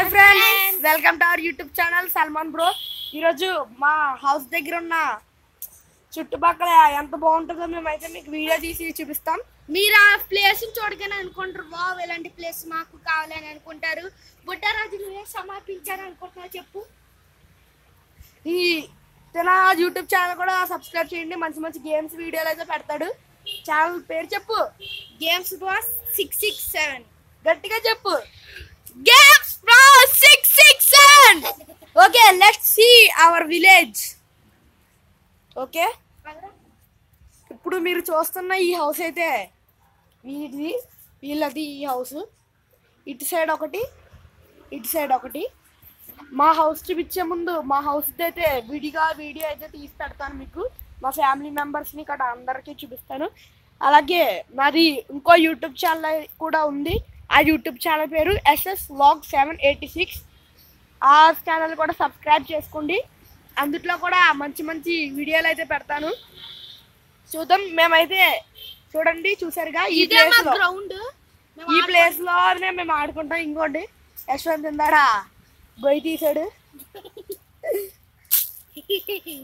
Hi friends, welcome to our YouTube channel Salman bro. ఈరోజు మా house దగ్గర ఉన్న చుట్టుపక్కల ఎంత బాగుంటుందో మేమైతే మీకు వీడియో తీసి చూపిస్తాం. మీరు ఆ ప్లేస్ చూడగానే అనుకుంటారు, వావ్ ఇలాంటి ప్లేస్ మాకు కావాలని అనుకుంటారు. బుడ్డరాజు నువ్వే సమర్పించారు అనుకుంటున్నావు చెప్పు. ఈ తన యూట్యూబ్ ఛానల్ కూడా సబ్స్క్రైబ్ చేయండి. మంచి మంచి గేమ్స్ వీడియోలు అయితే పెడతాడు. ఛానల్ పేరు చెప్పు. Games boss 667. గట్టిగా చెప్పు. Games boss 667. Okay, let's see our village. Okay, ఇప్పుడు మీరు చూస్తున్న ఈ హౌస్ అయితే వీళ్ళది ఈ హౌస్. ఇటు సైడ్ ఒకటి, ఇటు సైడ్ ఒకటి. మా హౌస్ చూపించే ముందు మా హౌస్ అయితే విడిగా వీడియో అయితే తీసి పెడతాను మీకు. మా ఫ్యామిలీ మెంబర్స్ని ఇక్కడ అందరికీ చూపిస్తాను. అలాగే నాది ఇంకో యూట్యూబ్ ఛానల్ కూడా ఉంది. ఆ యూట్యూబ్ ఛానల్ పేరు SS Vlog 786. ఆ ఛానల్ కూడా సబ్స్క్రైబ్ చేసుకోండి. అందుట్లో కూడా మంచి మంచి వీడియోలు అయితే పెడతాను. చూద్దాం. మేమైతే చూడండి, చూసారుగా ఈ ప్లేస్ లోనే మేము ఆడుకుంటాం. ఇంకోండి యశ్వంత్ ఇందాడా గొయ్యి తీసాడు.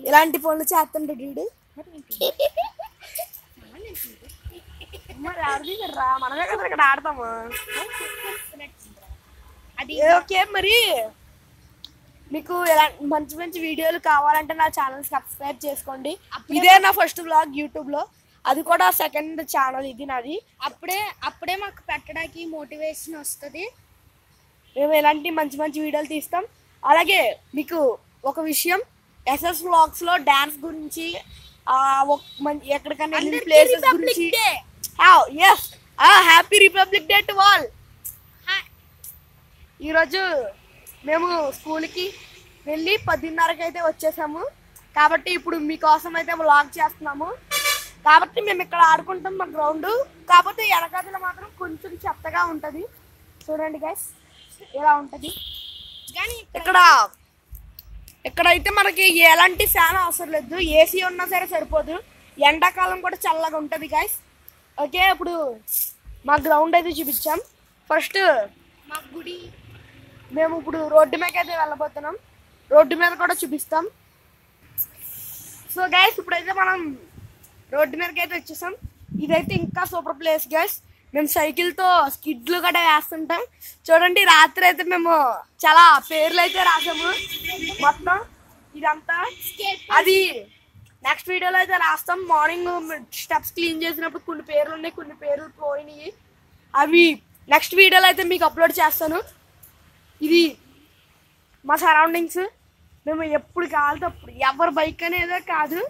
ఇలాంటి పనులు చేస్తుంటాడు వీడు. మరి రా, మనమే కదా ఇక్కడ ఆడతాము. అది ఓకే, మరి మీకు ఇలా మంచి మంచి వీడియోలు కావాలంటే నా ఛానల్ సబ్స్క్రైబ్ చేసుకోండి. ఇదే నా ఫస్ట్ వ్లాగ్ యూట్యూబ్ లో, అది కూడా సెకండ్ ఛానల్ ఇది నాది. అప్పుడే మాకు పెట్టడానికి మోటివేషన్ వస్తుంది. మేము ఇలాంటి మంచి మంచి వీడియోలు తీస్తాం. అలాగే మీకు ఒక విషయం, SS Vlogs లో డాన్స్ గురించి ఎక్కడికైనా ప్లేసెస్ గురించి. Happy republic day to all. ఈరోజు మేము స్కూల్కి వెళ్ళి 10:30కి అయితే వచ్చేసాము. కాబట్టి ఇప్పుడు మీకోసం అయితే వ్లాగ్ చేస్తున్నాము. కాబట్టి మేము ఇక్కడ ఆడుకుంటాం మా గ్రౌండ్. కాకపోతే వెనకాతల మాత్రం కొంచెం చెత్తగా ఉంటుంది. చూడండి గైస్, ఇలా ఉంటుంది. కానీ ఇక్కడైతే మనకి ఎలాంటి ఫ్యాన్ అవసరం లేదు. ఏసీ ఉన్నా సరే సరిపోదు. ఎండాకాలం కూడా చల్లగా ఉంటుంది గైస్. ఓకే, ఇప్పుడు మా గ్రౌండ్ అయితే చూపించాం. ఫస్ట్ మా గుడి మేము ఇప్పుడు రోడ్డు మీద అయితే వెళ్ళబోతున్నాం. రోడ్డు మీద కూడా చూపిస్తాం. సో గైస్, ఇప్పుడైతే మనం రోడ్డు మీదకి అయితే వచ్చేసాం. ఇదైతే ఇంకా సూపర్ ప్లేస్ గైస్. మేము సైకిల్తో స్కిడ్లు కూడా వేస్తుంటాం. చూడండి, రాత్రి అయితే మేము చాలా పేర్లు అయితే రాసాము. మొత్తం ఇదంతా అది నెక్స్ట్ వీడియోలో అయితే రాస్తాం. మార్నింగ్ స్టెప్స్ క్లీన్ చేసినప్పుడు కొన్ని పేర్లు ఉన్నాయి, కొన్ని పేర్లు పోయినాయి. అవి నెక్స్ట్ వీడియోలో అయితే మీకు అప్లోడ్ చేస్తాను. ఇది మా సరౌండింగ్స్. మేము ఎప్పుడు కావాలితే అప్పుడు, ఎవరి బైక్ అనేదే కాదు,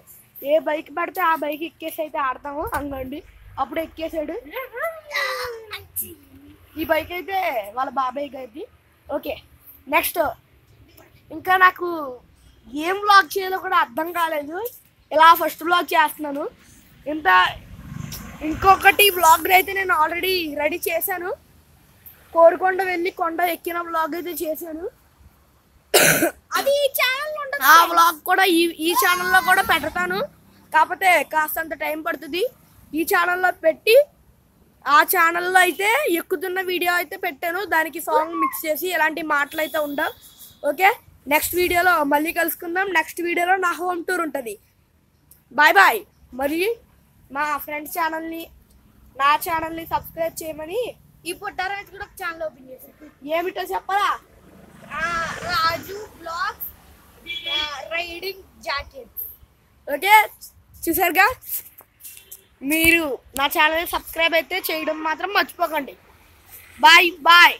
ఏ బైక్ పడితే ఆ బైక్ ఎక్కేసి అయితే ఆడతాము. అంగండి అప్పుడు ఎక్కేసాడు. ఈ బైక్ అయితే వాళ్ళ బాబాయ్ గారిది. ఓకే, నెక్స్ట్ ఇంకా నాకు ఏం వ్లాగ్ చేయాలో కూడా అర్థం కాలేదు. ఇలా ఫస్ట్ వ్లాగ్ చేస్తున్నాను. ఇంకొకటి వ్లాగ్ అయితే నేను ఆల్రెడీ రెడీ చేశాను. కోరుకొండ వెళ్ళి కొండ ఎక్కిన వ్లాగ్ అయితే చేశాను. అది ఈ ఛానల్లో ఉంటుంది. ఆ వ్లాగ్ కూడా ఈ ఛానల్లో కూడా పెడతాను. కాకపోతే కాస్తంత టైం పడుతుంది. ఈ ఛానల్లో పెట్టి ఆ ఛానల్లో అయితే ఎక్కుతున్న వీడియో అయితే పెట్టాను. దానికి సాంగ్ మిక్స్ చేసి ఎలాంటి మాటలు అయితే ఉండవు. ఓకే, నెక్స్ట్ వీడియోలో మళ్ళీ కలుసుకుందాం. నెక్స్ట్ వీడియోలో నా హోమ్ టూర్ ఉంటుంది. Bye bye. మరి మా ఫ్రెండ్స్ ఛానల్ని, నా ఛానల్ని సబ్స్క్రైబ్ చేయమని. ఈ బుడ్డరాజు కూడా ఛానల్ ఓపెన్ చేశారు. ఏమిటో చెప్పరా? Raju blogs riding jackets. Okay, చూసారుగా. మీరు నా ఛానల్ని సబ్స్క్రైబ్ అయితే చేయడం మాత్రం మర్చిపోకండి. Bye bye.